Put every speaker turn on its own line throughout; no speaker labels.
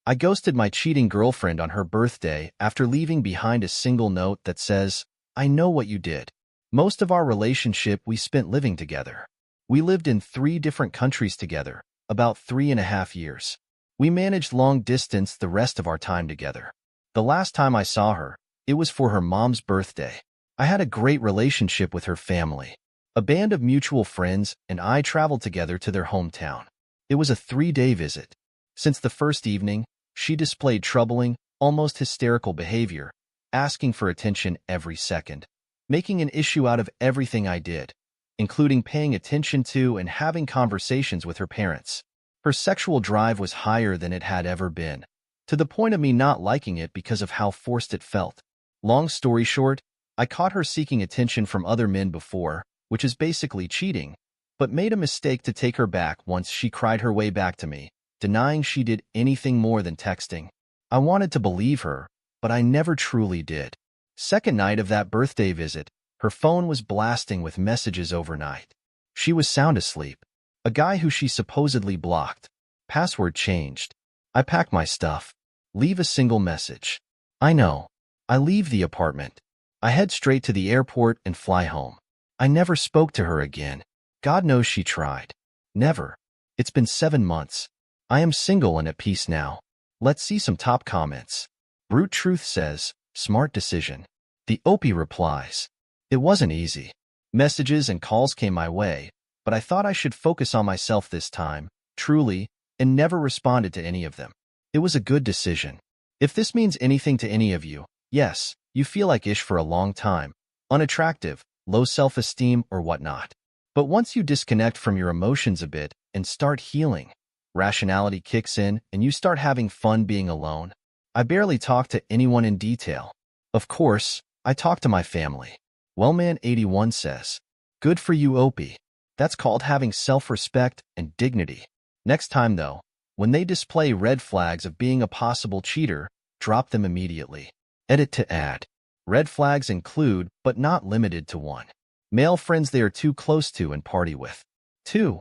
I ghosted my cheating girlfriend on her birthday after leaving behind a single note that says, "I know what you did." Most of our relationship we spent living together. We lived in 3 different countries together, about 3.5 years. We managed long distance the rest of our time together. The last time I saw her, it was for her mom's birthday. I had a great relationship with her family. A band of mutual friends and I traveled together to their hometown. It was a 3-day visit. Since the first evening, she displayed troubling, almost hysterical behavior, asking for attention every second, making an issue out of everything I did, including paying attention to and having conversations with her parents. Her sexual drive was higher than it had ever been, to the point of me not liking it because of how forced it felt. Long story short, I caught her seeking attention from other men before, which is basically cheating, but made a mistake to take her back once she cried her way back to me, denying she did anything more than texting. I wanted to believe her, but I never truly did. Second night of that birthday visit, her phone was blasting with messages overnight. She was sound asleep. A guy who she supposedly blocked. Password changed. I pack my stuff. Leave a single message. I know. I leave the apartment. I head straight to the airport and fly home. I never spoke to her again. God knows she tried. Never. It's been 7 months. I am single and at peace now. Let's see some top comments. Brute Truth says, smart decision. The Opie replies, it wasn't easy. Messages and calls came my way, but I thought I should focus on myself this time, truly, and never responded to any of them. It was a good decision. If this means anything to any of you, yes, you feel like ish for a long time, unattractive, low self-esteem or whatnot. But once you disconnect from your emotions a bit and start healing, rationality kicks in and you start having fun being alone. I barely talk to anyone in detail. Of course, I talk to my family. Wellman81 says, good for you, Opie. That's called having self-respect and dignity. Next time, though, when they display red flags of being a possible cheater, drop them immediately. Edit to add. Red flags include, but not limited to 1. Male friends they are too close to and party with. 2.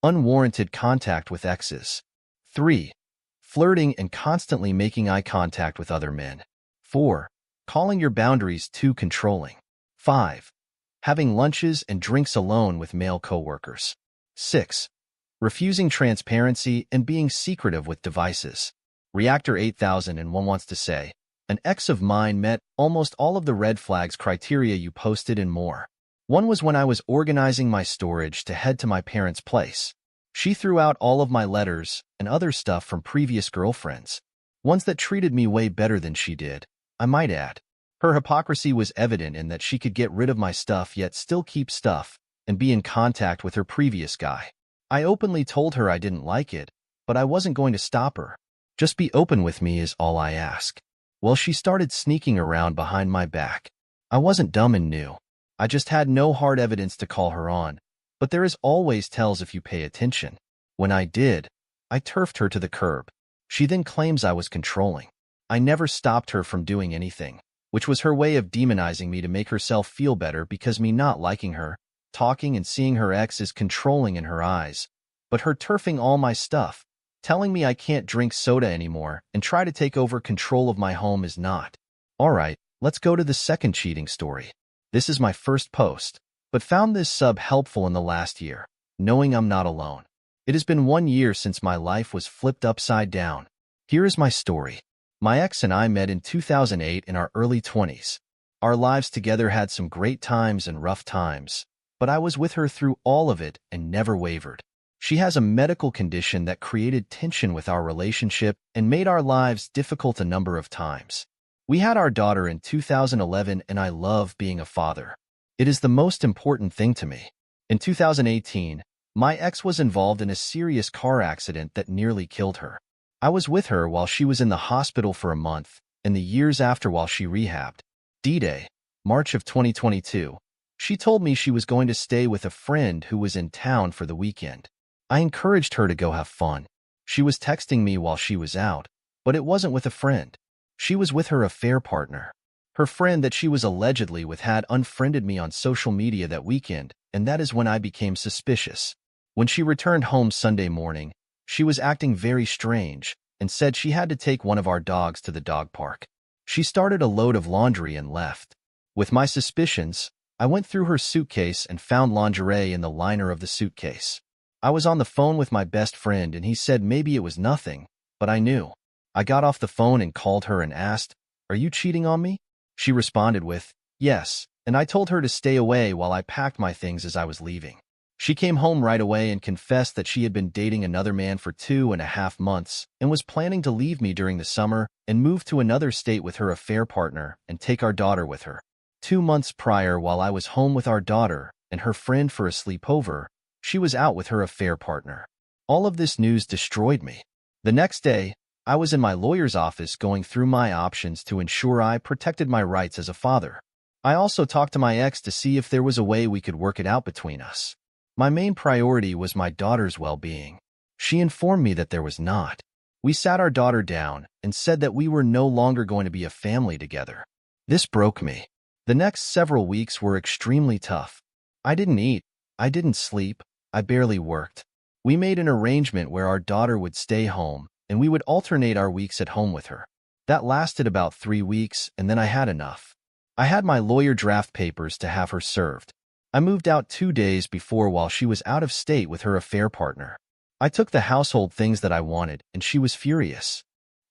Unwarranted contact with exes. 3. Flirting and constantly making eye contact with other men. 4. Calling your boundaries too controlling. 5. Having lunches and drinks alone with male coworkers. 6. Refusing transparency and being secretive with devices. Reactor 8001 wants to say, an ex of mine met almost all of the red flags criteria you posted and more. One was when I was organizing my storage to head to my parents' place. She threw out all of my letters and other stuff from previous girlfriends. Ones that treated me way better than she did, I might add. Her hypocrisy was evident in that she could get rid of my stuff yet still keep stuff and be in contact with her previous guy. I openly told her I didn't like it, but I wasn't going to stop her. Just be open with me is all I ask. Well, she started sneaking around behind my back. I wasn't dumb and knew. I just had no hard evidence to call her on, but there is always tells if you pay attention. When I did, I turfed her to the curb. She then claims I was controlling. I never stopped her from doing anything, which was her way of demonizing me to make herself feel better because me not liking her, talking and seeing her ex is controlling in her eyes, but her turfing all my stuff, telling me I can't drink soda anymore and try to take over control of my home is not. Alright, let's go to the second cheating story. This is my first post, but found this sub helpful in the last year, knowing I'm not alone. It has been 1 year since my life was flipped upside down. Here is my story. My ex and I met in 2008 in our early 20s. Our lives together had some great times and rough times, but I was with her through all of it and never wavered. She has a medical condition that created tension with our relationship and made our lives difficult a number of times. We had our daughter in 2011 and I love being a father. It is the most important thing to me. In 2018, my ex was involved in a serious car accident that nearly killed her. I was with her while she was in the hospital for a month and the years after while she rehabbed. D-Day, March of 2022. She told me she was going to stay with a friend who was in town for the weekend. I encouraged her to go have fun. She was texting me while she was out, but it wasn't with a friend. She was with her affair partner. Her friend that she was allegedly with had unfriended me on social media that weekend, and that is when I became suspicious. When she returned home Sunday morning, she was acting very strange, and said she had to take one of our dogs to the dog park. She started a load of laundry and left. With my suspicions, I went through her suitcase and found lingerie in the liner of the suitcase. I was on the phone with my best friend and he said maybe it was nothing, but I knew. I got off the phone and called her and asked, "Are you cheating on me?" She responded with, "Yes," and I told her to stay away while I packed my things as I was leaving. She came home right away and confessed that she had been dating another man for 2.5 months and was planning to leave me during the summer and move to another state with her affair partner and take our daughter with her. 2 months prior, while I was home with our daughter and her friend for a sleepover, she was out with her affair partner. All of this news destroyed me. The next day, I was in my lawyer's office going through my options to ensure I protected my rights as a father. I also talked to my ex to see if there was a way we could work it out between us. My main priority was my daughter's well-being. She informed me that there was not. We sat our daughter down and said that we were no longer going to be a family together. This broke me. The next several weeks were extremely tough. I didn't eat, I didn't sleep, I barely worked. We made an arrangement where our daughter would stay home and we would alternate our weeks at home with her. That lasted about 3 weeks and then I had enough. I had my lawyer draft papers to have her served. I moved out 2 days before while she was out of state with her affair partner. I took the household things that I wanted and she was furious.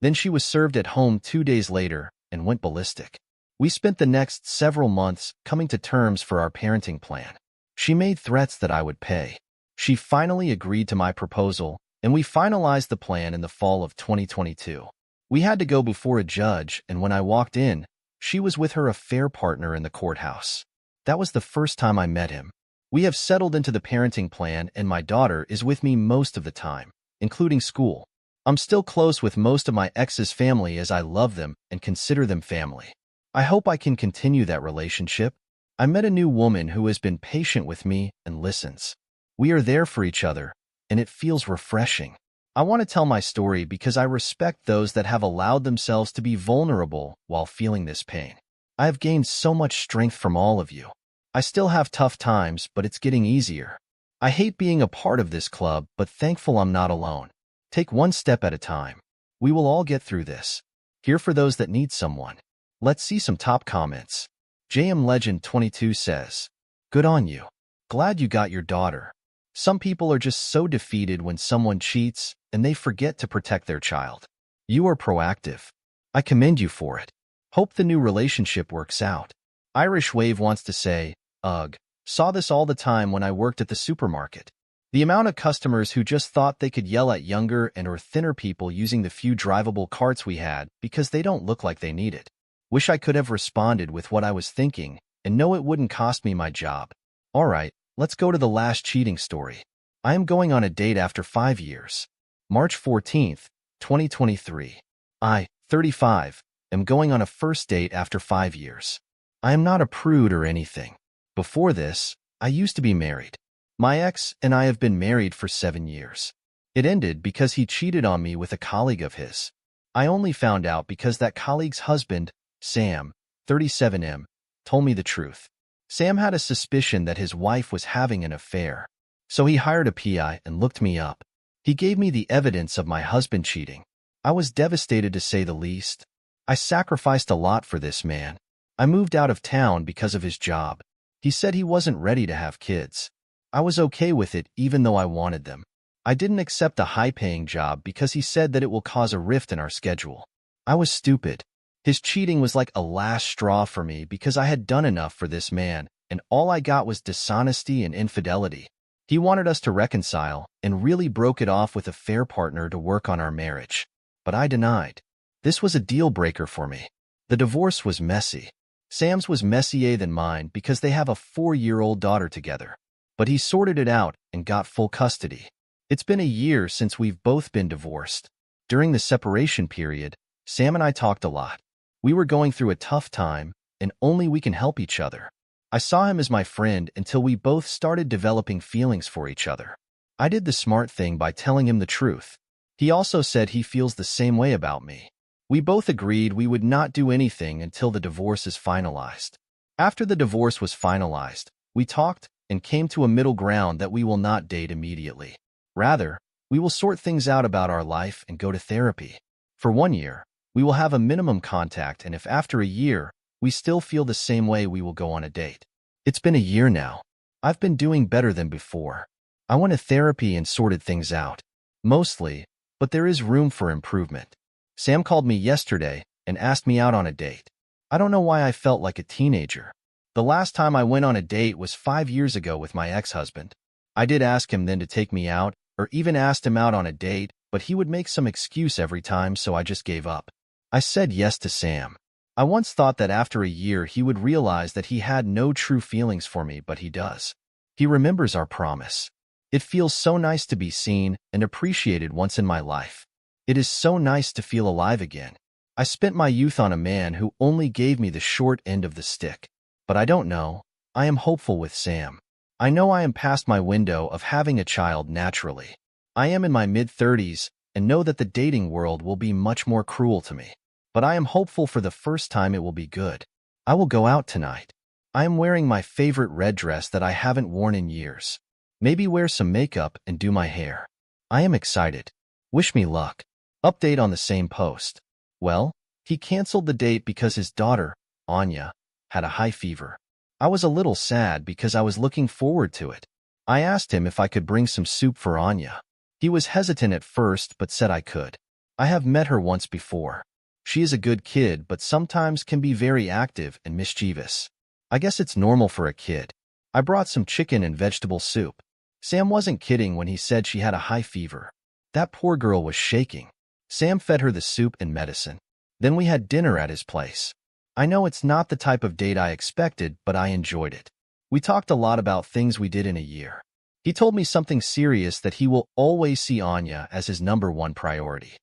Then she was served at home 2 days later and went ballistic. We spent the next several months coming to terms for our parenting plan. She made threats that I would pay. She finally agreed to my proposal, and we finalized the plan in the fall of 2022. We had to go before a judge, and when I walked in, she was with her affair partner in the courthouse. That was the first time I met him. We have settled into the parenting plan, and my daughter is with me most of the time, including school. I'm still close with most of my ex's family as I love them and consider them family. I hope I can continue that relationship. I met a new woman who has been patient with me and listens. We are there for each other, and it feels refreshing. I want to tell my story because I respect those that have allowed themselves to be vulnerable while feeling this pain. I have gained so much strength from all of you. I still have tough times, but it's getting easier. I hate being a part of this club, but thankful I'm not alone. Take one step at a time. We will all get through this. Here for those that need someone. Let's see some top comments. JM Legend 22 says, "Good on you. Glad you got your daughter. Some people are just so defeated when someone cheats and they forget to protect their child. You are proactive. I commend you for it. Hope the new relationship works out." Irish Wave wants to say, "Ugh, saw this all the time when I worked at the supermarket. The amount of customers who just thought they could yell at younger and or thinner people using the few drivable carts we had because they don't look like they need it. Wish I could have responded with what I was thinking and know it wouldn't cost me my job." All right, let's go to the last cheating story. I am going on a date after 5 years. March 14th, 2023. I, 35, am going on a first date after 5 years. I am not a prude or anything. Before this, I used to be married. My ex and I have been married for 7 years. It ended because he cheated on me with a colleague of his. I only found out because that colleague's husband, Sam, 37M, told me the truth. Sam had a suspicion that his wife was having an affair, so he hired a PI and looked me up. He gave me the evidence of my husband cheating. I was devastated to say the least. I sacrificed a lot for this man. I moved out of town because of his job. He said he wasn't ready to have kids. I was okay with it even though I wanted them. I didn't accept a high-paying job because he said that it will cause a rift in our schedule. I was stupid. His cheating was like a last straw for me because I had done enough for this man, and all I got was dishonesty and infidelity. He wanted us to reconcile and really broke it off with a fair partner to work on our marriage. But I denied. This was a deal breaker for me. The divorce was messy. Sam's was messier than mine because they have a 4-year-old daughter together. But he sorted it out and got full custody. It's been a year since we've both been divorced. During the separation period, Sam and I talked a lot. We were going through a tough time, and only we can help each other. I saw him as my friend until we both started developing feelings for each other. I did the smart thing by telling him the truth. He also said he feels the same way about me. We both agreed we would not do anything until the divorce is finalized. After the divorce was finalized, we talked and came to a middle ground that we will not date immediately. Rather, We will sort things out about our life and go to therapy. For 1 year, we will have a minimum contact, and if after a year we still feel the same way, we will go on a date. It's been a year now. I've been doing better than before. I went to therapy and sorted things out. Mostly, but there is room for improvement. Sam called me yesterday and asked me out on a date. I don't know why I felt like a teenager. The last time I went on a date was 5 years ago with my ex-husband. I did ask him then to take me out, or even asked him out on a date, but he would make some excuse every time, so I just gave up. I said yes to Sam. I once thought that after a year he would realize that he had no true feelings for me, but he does. He remembers our promise. It feels so nice to be seen and appreciated once in my life. It is so nice to feel alive again. I spent my youth on a man who only gave me the short end of the stick. But I don't know. I am hopeful with Sam. I know I am past my window of having a child naturally. I am in my mid-30s and know that the dating world will be much more cruel to me. But I am hopeful for the first time it will be good. I will go out tonight. I am wearing my favorite red dress that I haven't worn in years. Maybe wear some makeup and do my hair. I am excited. Wish me luck. Update on the same post. Well, he canceled the date because his daughter, Anya, had a high fever. I was a little sad because I was looking forward to it. I asked him if I could bring some soup for Anya. He was hesitant at first but said I could. I have met her once before. She is a good kid but sometimes can be very active and mischievous. I guess it's normal for a kid. I brought some chicken and vegetable soup. Sam wasn't kidding when he said she had a high fever. That poor girl was shaking. Sam fed her the soup and medicine. Then we had dinner at his place. I know it's not the type of date I expected, but I enjoyed it. We talked a lot about things we did in a year. He told me something serious, that he will always see Anya as his #1 priority.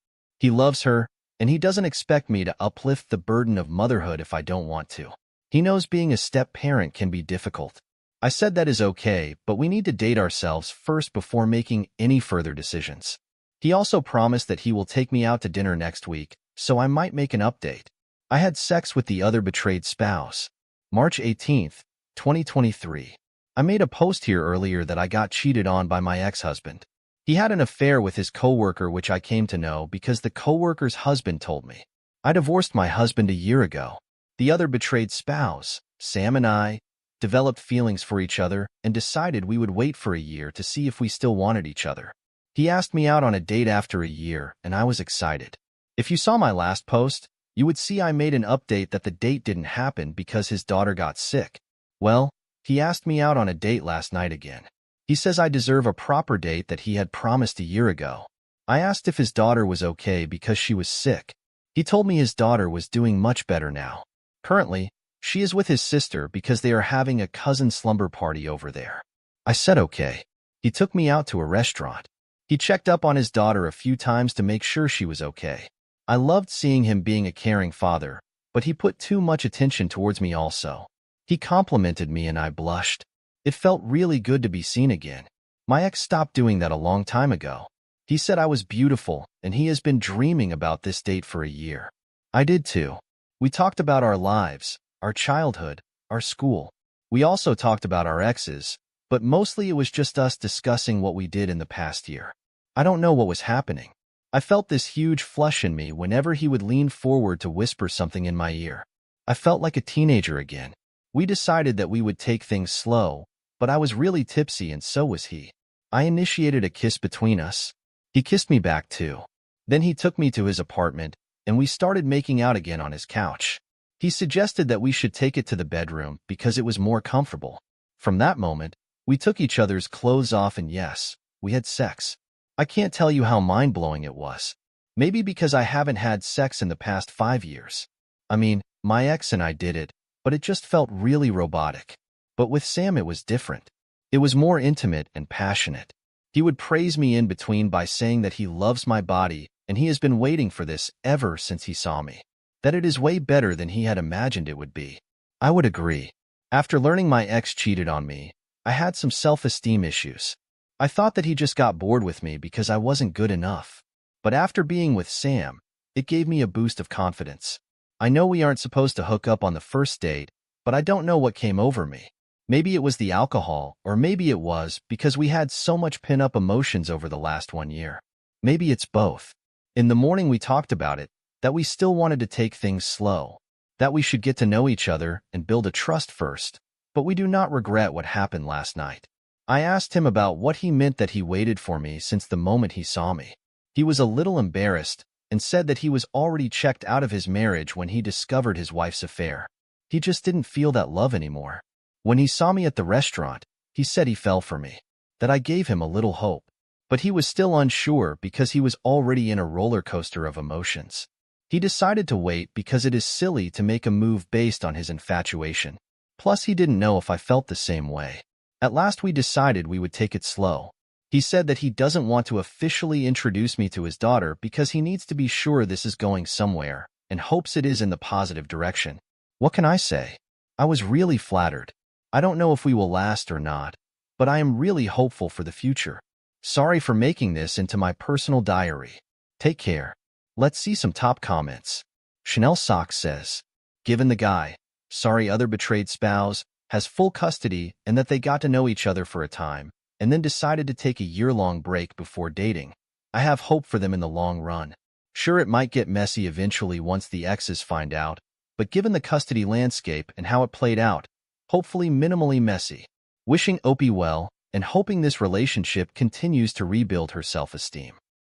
He loves her, and he doesn't expect me to uplift the burden of motherhood if I don't want to. He knows being a step-parent can be difficult. I said that is okay, but we need to date ourselves first before making any further decisions. He also promised that he will take me out to dinner next week, so I might make an update. I had sex with the other betrayed spouse. March 18th, 2023. I made a post here earlier that I got cheated on by my ex-husband. He had an affair with his coworker, which I came to know because the coworker's husband told me. I divorced my husband a year ago. The other betrayed spouse, Sam, and I developed feelings for each other and decided we would wait for a year to see if we still wanted each other. He asked me out on a date after a year, and I was excited. If you saw my last post, you would see I made an update that the date didn't happen because his daughter got sick. Well, he asked me out on a date last night again. He says I deserve a proper date that he had promised a year ago. I asked if his daughter was okay because she was sick. He told me his daughter was doing much better now. Currently, she is with his sister because they are having a cousin slumber party over there. I said okay. He took me out to a restaurant. He checked up on his daughter a few times to make sure she was okay. I loved seeing him being a caring father, but he put too much attention towards me also. He complimented me and I blushed. It felt really good to be seen again. My ex stopped doing that a long time ago. He said I was beautiful, and he has been dreaming about this date for a year. I did too. We talked about our lives, our childhood, our school. We also talked about our exes, but mostly it was just us discussing what we did in the past year. I don't know what was happening. I felt this huge flush in me whenever he would lean forward to whisper something in my ear. I felt like a teenager again. We decided that we would take things slow, but I was really tipsy and so was he. I initiated a kiss between us. He kissed me back too. Then he took me to his apartment, and we started making out again on his couch. He suggested that we should take it to the bedroom because it was more comfortable. From that moment, we took each other's clothes off and yes, we had sex. I can't tell you how mind-blowing it was. Maybe because I haven't had sex in the past 5 years. I mean, my ex and I did it, but it just felt really robotic. But with Sam it was different. It was more intimate and passionate. He would praise me in between by saying that he loves my body and he has been waiting for this ever since he saw me. That it is way better than he had imagined it would be. I would agree. After learning my ex cheated on me, I had some self-esteem issues. I thought that he just got bored with me because I wasn't good enough. But after being with Sam, it gave me a boost of confidence. I know we aren't supposed to hook up on the first date, but I don't know what came over me. Maybe it was the alcohol, or maybe it was because we had so much pin-up emotions over the last 1 year. Maybe it's both. In the morning we talked about it, that we still wanted to take things slow, that we should get to know each other and build a trust first, but we do not regret what happened last night. I asked him about what he meant that he waited for me since the moment he saw me. He was a little embarrassed and said that he was already checked out of his marriage when he discovered his wife's affair. He just didn't feel that love anymore. When he saw me at the restaurant, he said he fell for me, that I gave him a little hope. But he was still unsure because he was already in a roller coaster of emotions. He decided to wait because it is silly to make a move based on his infatuation. Plus, he didn't know if I felt the same way. At last, we decided we would take it slow. He said that he doesn't want to officially introduce me to his daughter because he needs to be sure this is going somewhere and hopes it is in the positive direction. What can I say? I was really flattered. I don't know if we will last or not, but I am really hopeful for the future. Sorry for making this into my personal diary. Take care. Let's see some top comments. Chanel Socks says, given the guy, sorry other betrayed spouse, has full custody and that they got to know each other for a time, and then decided to take a year-long break before dating. I have hope for them in the long run. Sure, it might get messy eventually once the exes find out, but given the custody landscape and how it played out, hopefully minimally messy. Wishing Opie well and hoping this relationship continues to rebuild her self-esteem.